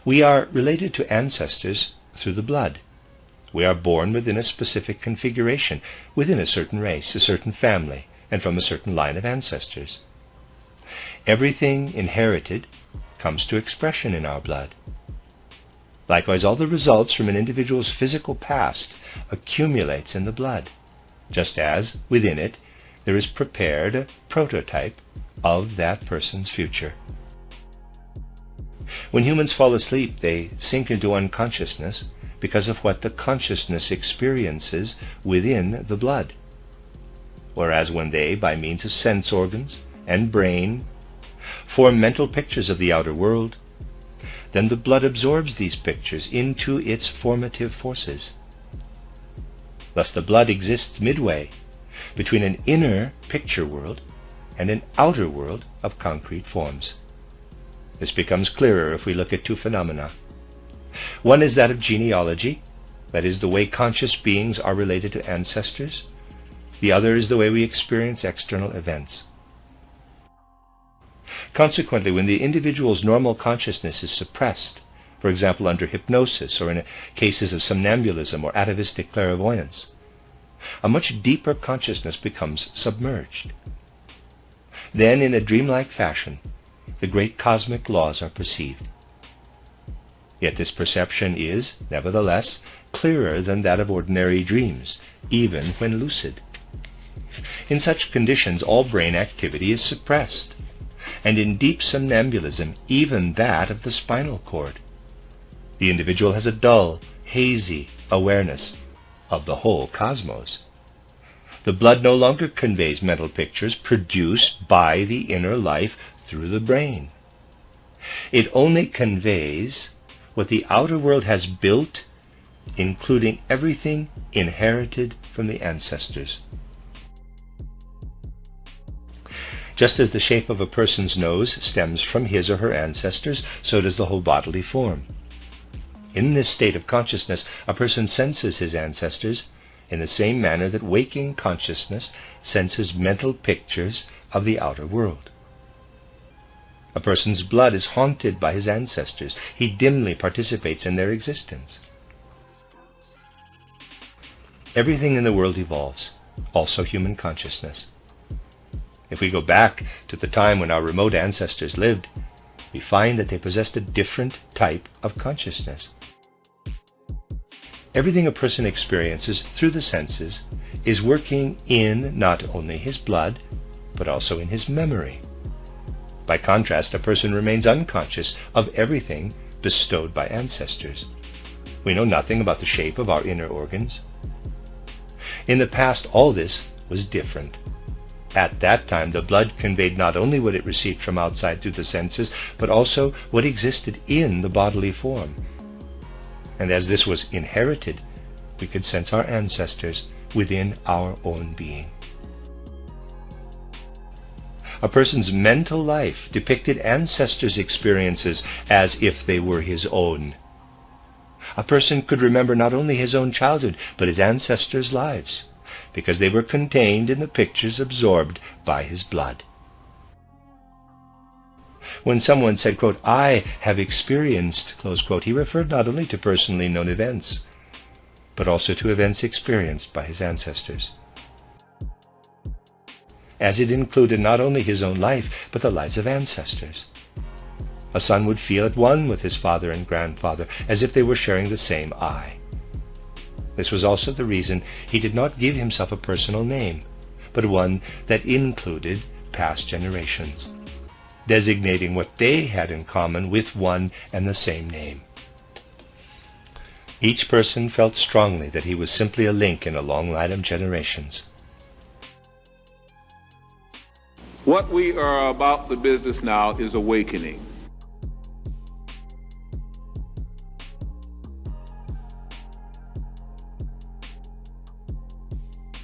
We are related to ancestors through the blood. We are born within a specific configuration, within a certain race, a certain family, and from a certain line of ancestors. Everything inherited comes to expression in our blood. Likewise, all the results from an individual's physical past accumulates in the blood, just as, within it, there is prepared a prototype of that person's future. When humans fall asleep, they sink into unconsciousness because of what the consciousness experiences within the blood. Whereas when they, by means of sense organs and brain, form mental pictures of the outer world, then the blood absorbs these pictures into its formative forces. Thus the blood exists midway between an inner picture world and an outer world of concrete forms. This becomes clearer if we look at two phenomena. One is that of genealogy, that is, the way conscious beings are related to ancestors. The other is the way we experience external events. Consequently, when the individual's normal consciousness is suppressed, for example under hypnosis or in cases of somnambulism or atavistic clairvoyance, a much deeper consciousness becomes submerged. Then, in a dreamlike fashion, the great cosmic laws are perceived. Yet this perception is, nevertheless, clearer than that of ordinary dreams, even when lucid. In such conditions, all brain activity is suppressed, and in deep somnambulism, even that of the spinal cord. The individual has a dull, hazy awareness of the whole cosmos. The blood no longer conveys mental pictures produced by the inner life through the brain. It only conveys what the outer world has built, including everything inherited from the ancestors. Just as the shape of a person's nose stems from his or her ancestors, so does the whole bodily form. In this state of consciousness, a person senses his ancestors in the same manner that waking consciousness senses mental pictures of the outer world. A person's blood is haunted by his ancestors. He dimly participates in their existence. Everything in the world evolves, also human consciousness. If we go back to the time when our remote ancestors lived, we find that they possessed a different type of consciousness. Everything a person experiences through the senses is working in not only his blood, but also in his memory. By contrast, a person remains unconscious of everything bestowed by ancestors. We know nothing about the shape of our inner organs. In the past, all this was different. At that time, the blood conveyed not only what it received from outside through the senses, but also what existed in the bodily form. And as this was inherited, we could sense our ancestors within our own being. A person's mental life depicted ancestors' experiences as if they were his own. A person could remember not only his own childhood, but his ancestors' lives, because they were contained in the pictures absorbed by his blood. When someone said, quote, "I have experienced," close quote, he referred not only to personally known events, but also to events experienced by his ancestors, as it included not only his own life, but the lives of ancestors. A son would feel at one with his father and grandfather, as if they were sharing the same I. This was also the reason he did not give himself a personal name, but one that included past generations, designating what they had in common with one and the same name. Each person felt strongly that he was simply a link in a long line of generations. What we are about the business now is awakening.